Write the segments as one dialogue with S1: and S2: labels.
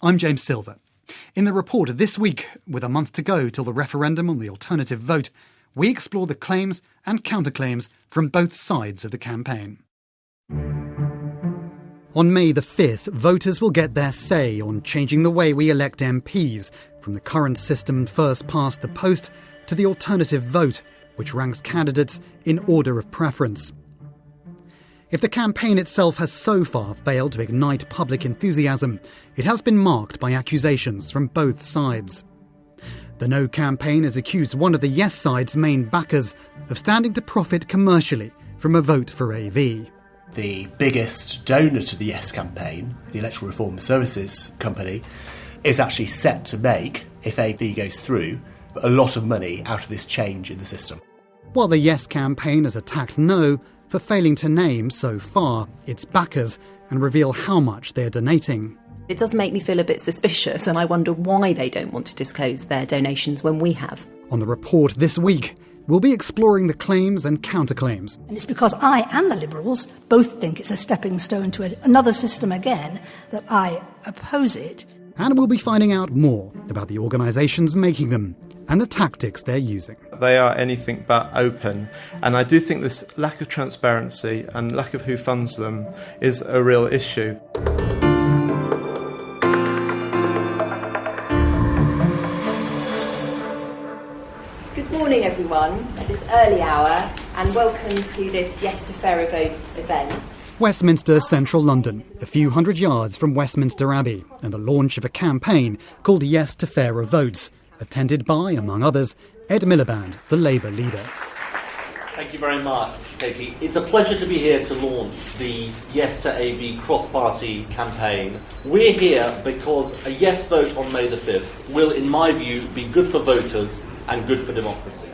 S1: I'm James Silver. In the report this week, with a month to go till the referendum on the alternative vote, we explore the claims and counterclaims from both sides of the campaign. On May the 5th, voters will get their say on changing the way we elect MPs, from the current system first past the post to the alternative vote, which ranks candidates in order of preference. If the campaign itself has so far failed to ignite public enthusiasm, it has been marked by accusations from both sides. The No campaign has accused one of the Yes side's main backers of standing to profit commercially from a vote for AV.
S2: The biggest donor to the Yes campaign, the Electoral Reform Services Company, is actually set to make, if AV goes through, a lot of money out of this change in the system.
S1: While the Yes campaign has attacked No for failing to name, so far, its backers and reveal how much they're donating.
S3: It does make me feel a bit suspicious, and I wonder why they don't want to disclose their donations when we have.
S1: On the report this week, we'll be exploring the claims and counterclaims.
S4: And it's because I and the Liberals both think it's a stepping stone to another system again that I oppose it.
S1: And we'll be finding out more about the organisations making them and the tactics they're using.
S5: They are anything but open, and I do think this lack of transparency and lack of who funds them is a real issue.
S6: Good morning everyone at this early hour, and welcome to this Yes to Fairer Votes event.
S1: Westminster, central London, a few hundred yards from Westminster Abbey, and the launch of a campaign called Yes to Fairer Votes, attended by, among others, Ed Miliband, the Labour leader.
S7: Thank you very much, Katie. It's a pleasure to be here to launch the Yes to AV cross-party campaign. We're here because a yes vote on May the 5th will, in my view, be good for voters and good for democracy.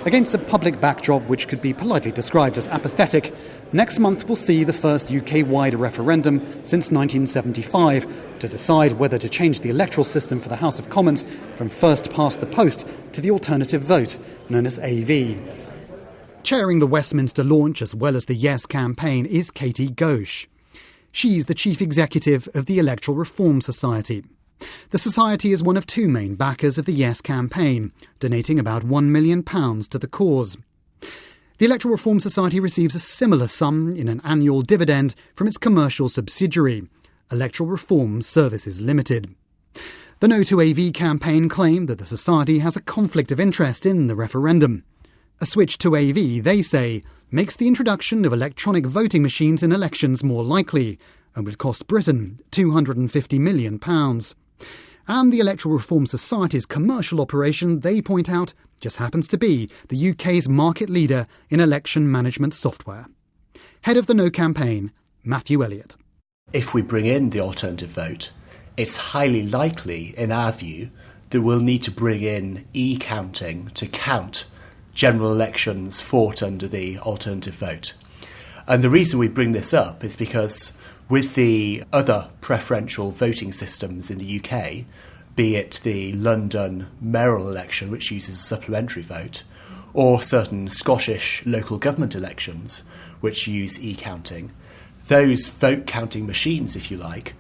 S1: Against a public backdrop which could be politely described as apathetic, next month will see the first UK-wide referendum since 1975 to decide whether to change the electoral system for the House of Commons from first past the post to the alternative vote, known as AV. Chairing the Westminster launch as well as the Yes campaign is Katie Ghosh. She's the chief executive of the Electoral Reform Society. The Society is one of two main backers of the Yes campaign, donating about £1 million to the cause. The Electoral Reform Society receives a similar sum in an annual dividend from its commercial subsidiary, Electoral Reform Services Limited. The No to AV campaign claim that the Society has a conflict of interest in the referendum. A switch to AV, they say, makes the introduction of electronic voting machines in elections more likely and would cost Britain £250 million. And the Electoral Reform Society's commercial operation, they point out, just happens to be the UK's market leader in election management software. Head of the No campaign, Matthew Elliott.
S2: If we bring in the alternative vote, it's highly likely, in our view, that we'll need to bring in e-counting to count general elections fought under the alternative vote. And the reason we bring this up is because with the other preferential voting systems in the UK, be it the London mayoral election, which uses a supplementary vote, or certain Scottish local government elections, which use e-counting, those vote counting machines, if you like,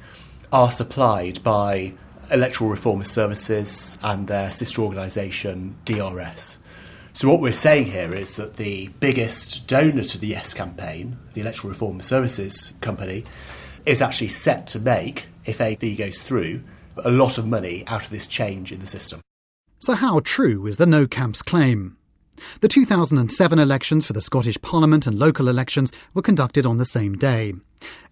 S2: are supplied by Electoral Reform Services and their sister organisation, DRS. So what we're saying here is that the biggest donor to the Yes campaign, the Electoral Reform Services Company, is actually set to make, if AV goes through, a lot of money out of this change in the system.
S1: So how true is the No camp's claim? The 2007 elections for the Scottish Parliament and local elections were conducted on the same day.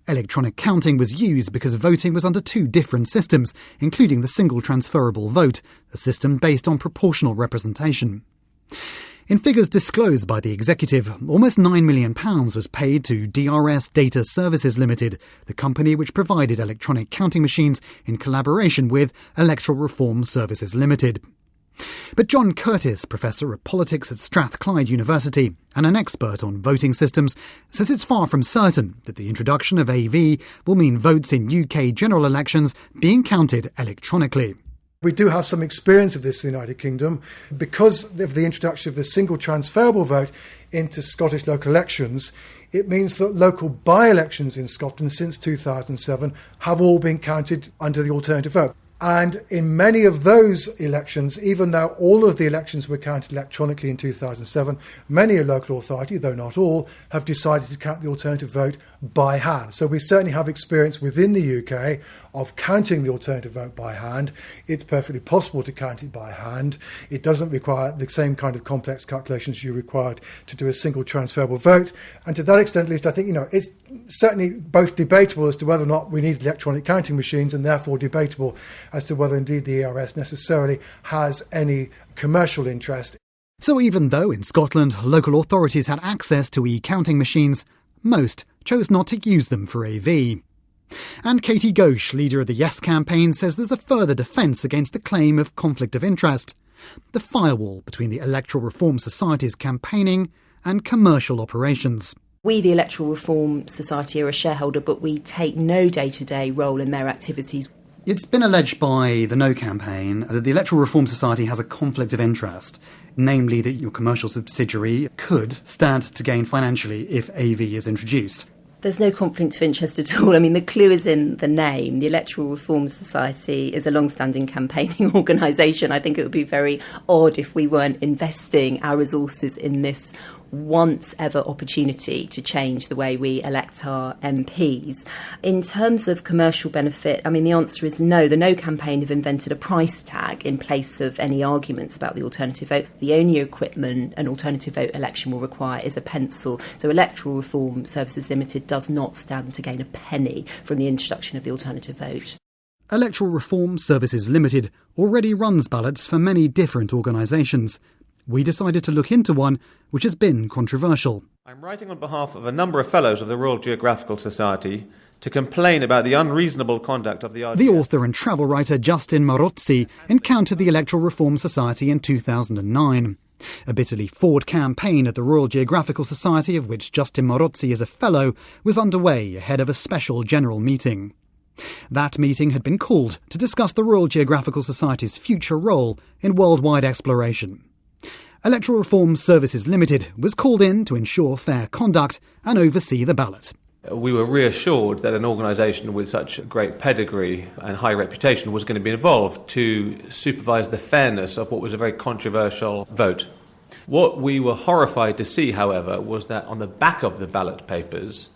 S1: Electronic counting was used because voting was under two different systems, including the single transferable vote, a system based on proportional representation. In figures disclosed by the executive, almost £9 million was paid to DRS Data Services Limited, the company which provided electronic counting machines in collaboration with Electoral Reform Services Limited. But John Curtis, Professor of Politics at Strathclyde University and an expert on voting systems, says it's far from certain that the introduction of AV will mean votes in UK general elections being counted electronically.
S8: We do have some experience of this in the United Kingdom because of the introduction of the single transferable vote into Scottish local elections. it means that local by-elections in Scotland since 2007 have all been counted under the alternative vote. And in many of those elections, even though all of the elections were counted electronically in 2007, many a local authority, though not all, have decided to count the alternative vote by hand. So we certainly have experience within the UK of counting the alternative vote by hand. It's perfectly possible to count it by hand. It doesn't require the same kind of complex calculations you required to do a single transferable vote. And to that extent, at least, I think, it's certainly both debatable as to whether or not we need electronic counting machines, and therefore debatable as to whether indeed the ERS necessarily has any commercial interest.
S1: So even though in Scotland local authorities had access to e-counting machines, most chose not to use them for AV. And Katie Ghosh, leader of the Yes campaign, says there's a further defence against the claim of conflict of interest: the firewall between the Electoral Reform Society's campaigning and commercial operations.
S3: We, the Electoral Reform Society, are a shareholder, but we take no day-to-day role in their activities.
S1: It's been alleged by the No campaign that the Electoral Reform Society has a conflict of interest, namely that your commercial subsidiary could stand to gain financially if AV is introduced.
S3: There's no conflict of interest at all. I mean, the clue is in the name. The Electoral Reform Society is a long-standing campaigning organisation. I think it would be very odd if we weren't investing our resources in this once-ever opportunity to change the way we elect our MPs. In terms of commercial benefit, I mean, the answer is no. The No campaign have invented a price tag in place of any arguments about the alternative vote. The only equipment an alternative vote election will require is a pencil. So Electoral Reform Services Limited does not stand to gain a penny from the introduction of the alternative vote.
S1: Electoral Reform Services Limited already runs ballots for many different organisations. We decided to look into one which has been controversial.
S9: I'm writing on behalf of a number of fellows of the Royal Geographical Society to complain about the unreasonable conduct of the RGS.
S1: The author and travel writer Justin Marozzi encountered the Electoral Reform Society in 2009. A bitterly fought campaign at the Royal Geographical Society, of which Justin Marozzi is a fellow, was underway ahead of a special general meeting. That meeting had been called to discuss the Royal Geographical Society's future role in worldwide exploration. Electoral Reform Services Limited was called in to ensure fair conduct and oversee the ballot.
S9: We were reassured that an organisation with such great pedigree and high reputation was going to be involved to supervise the fairness of what was a very controversial vote. What we were horrified to see, however, was that on the back of the ballot papers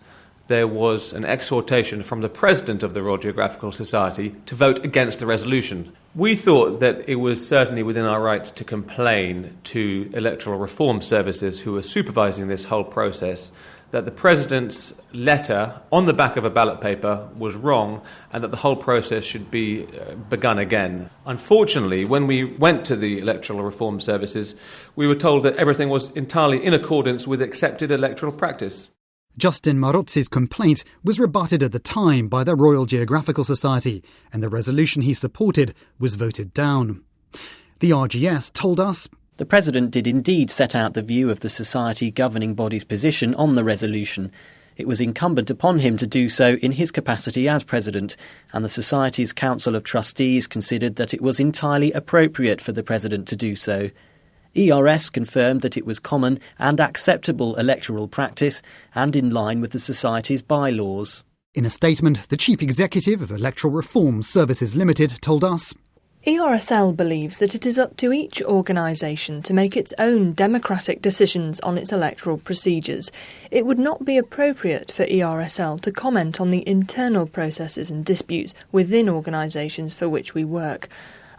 S9: there was an exhortation from the President of the Royal Geographical Society to vote against the resolution. We thought that it was certainly within our rights to complain to Electoral Reform Services, who were supervising this whole process, that the President's letter on the back of a ballot paper was wrong and that the whole process should be begun again. Unfortunately, when we went to the Electoral Reform Services, we were told that everything was entirely in accordance with accepted electoral practice.
S1: Justin Marozzi's complaint was rebutted at the time by the Royal Geographical Society, and the resolution he supported was voted down. The RGS told us,
S10: "The President did indeed set out the view of the Society governing body's position on the resolution. It was incumbent upon him to do so in his capacity as President, and the Society's Council of Trustees considered that it was entirely appropriate for the President to do so. ERS confirmed that it was common and acceptable electoral practice and in line with the Society's bylaws."
S1: In a statement, the Chief Executive of Electoral Reform Services Limited told us,
S11: ERSL believes that it is up to each organisation to make its own democratic decisions on its electoral procedures. It would not be appropriate for ERSL to comment on the internal processes and disputes within organisations for which we work.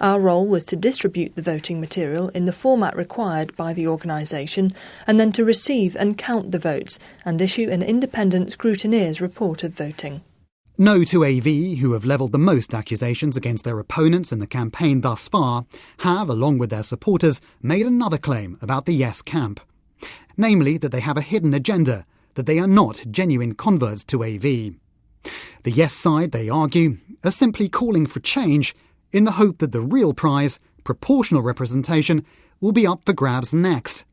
S11: Our role was to distribute the voting material in the format required by the organisation and then to receive and count the votes and issue an independent scrutineer's report of voting.
S1: No to AV, who have levelled the most accusations against their opponents in the campaign thus far, have, along with their supporters, made another claim about the Yes camp. Namely, that they have a hidden agenda, that they are not genuine converts to AV. The Yes side, they argue, are simply calling for change in the hope that the real prize, proportional representation, will be up for grabs next.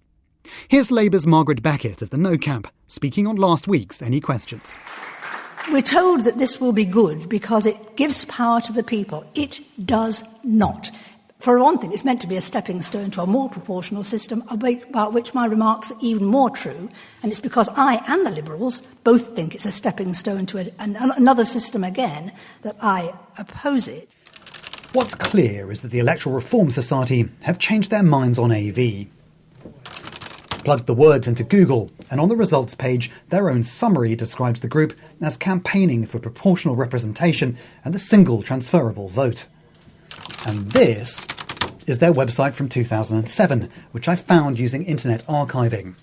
S1: Here's Labour's Margaret Beckett of the No camp, speaking on last week's Any Questions.
S4: We're told that this will be good because it gives power to the people. It does not. For one thing, it's meant to be a stepping stone to a more proportional system, about which my remarks are even more true, and it's because I and the Liberals both think it's a stepping stone to another system again that I oppose it.
S1: What's clear is that the Electoral Reform Society have changed their minds on AV. Plugged the words into Google, and on the results page, their own summary describes the group as campaigning for proportional representation and the single transferable vote. And this is their website from 2007, which I found using internet archiving.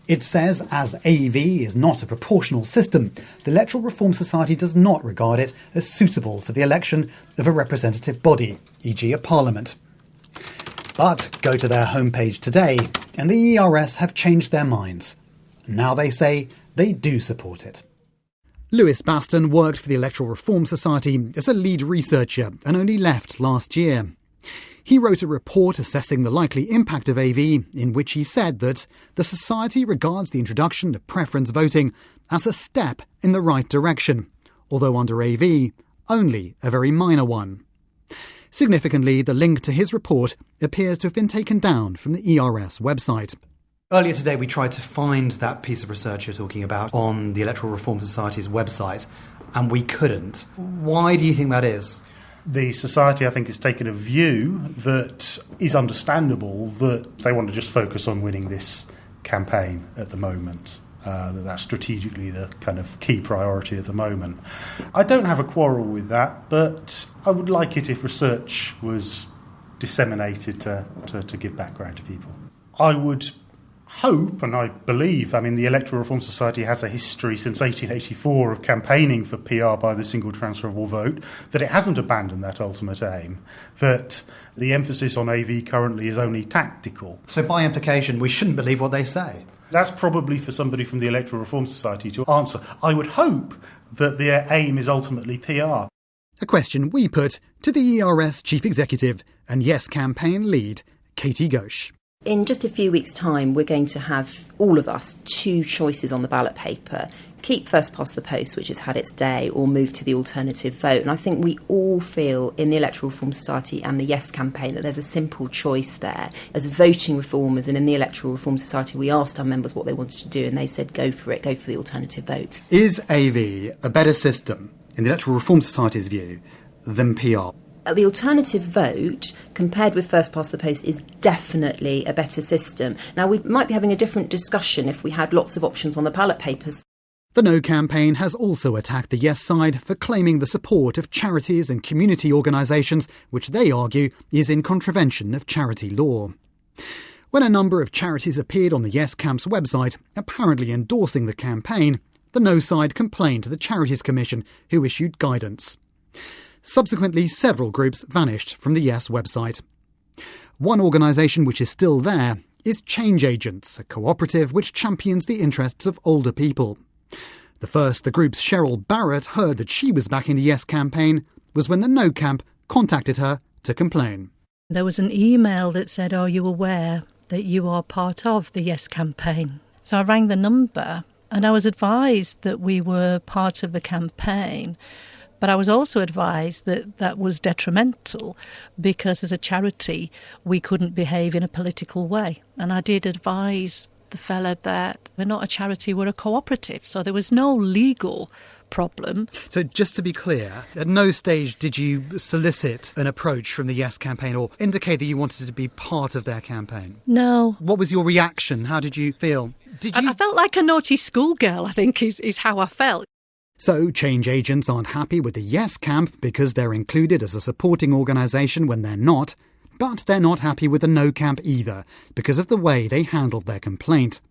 S1: It says, as AV is not a proportional system, the Electoral Reform Society does not regard it as suitable for the election of a representative body, e.g. a parliament. But go to their homepage today, and the ERS have changed their minds. Now they say they do support it. Lewis Baston worked for the Electoral Reform Society as a lead researcher and only left last year. He wrote a report assessing the likely impact of AV, in which he said that the Society regards the introduction of preference voting as a step in the right direction, although under AV, only a very minor one. Significantly, the link to his report appears to have been taken down from the ERS website. Earlier today, we tried to find that piece of research you're talking about on the Electoral Reform Society's website, and we couldn't. Why do you think that is?
S12: The Society, I think, has taken a view that is understandable, that they want to just focus on winning this campaign at the moment. That's strategically the kind of key priority at the moment. I don't have a quarrel with that, but I would like it if research was disseminated to give background to people. I would hope, and I believe, the Electoral Reform Society has a history since 1884 of campaigning for PR by the single transferable vote, that it hasn't abandoned that ultimate aim, that the emphasis on AV currently is only tactical.
S1: So by implication, we shouldn't believe what they say?
S12: That's probably for somebody from the Electoral Reform Society to answer. I would hope that their aim is ultimately PR.
S1: A question we put to the ERS Chief Executive and Yes campaign lead, Katie Ghosh.
S3: In just a few weeks' time, we're going to have, all of us, two choices on the ballot paper. Keep first past the post, which has had its day, or move to the alternative vote. And I think we all feel in the Electoral Reform Society and the Yes campaign that there's a simple choice there. As voting reformers and in the Electoral Reform Society, we asked our members what they wanted to do, and they said go for it, go for the alternative vote.
S1: Is AV a better system, in the Electoral Reform Society's view, than PR?
S3: The alternative vote, compared with first past the post, is definitely a better system. Now, we might be having a different discussion if we had lots of options on the ballot papers.
S1: The No campaign has also attacked the Yes side for claiming the support of charities and community organisations, which they argue is in contravention of charity law. When a number of charities appeared on the Yes camp's website, apparently endorsing the campaign, the No side complained to the Charities Commission, who issued guidance. Subsequently, several groups vanished from the Yes website. One organisation which is still there is Change Agents, a cooperative which champions the interests of older people. The first the group's Cheryl Barrett heard that she was backing the Yes campaign was when the No camp contacted her to complain.
S13: There was an email that said, "Are you aware that you are part of the Yes campaign?" So I rang the number and I was advised that we were part of the campaign. But I was also advised that that was detrimental because as a charity we couldn't behave in a political way. And I did advise the fella that we're not a charity, we're a cooperative. So there was no legal problem.
S1: So just to be clear, at no stage did you solicit an approach from the Yes campaign or indicate that you wanted to be part of their campaign?
S13: No.
S1: What was your reaction? How did you feel?
S13: I felt like a naughty schoolgirl, I think, is how I felt.
S1: So Change Agents aren't happy with the Yes camp because they're included as a supporting organisation when they're not, but they're not happy with the No camp either because of the way they handled their complaint.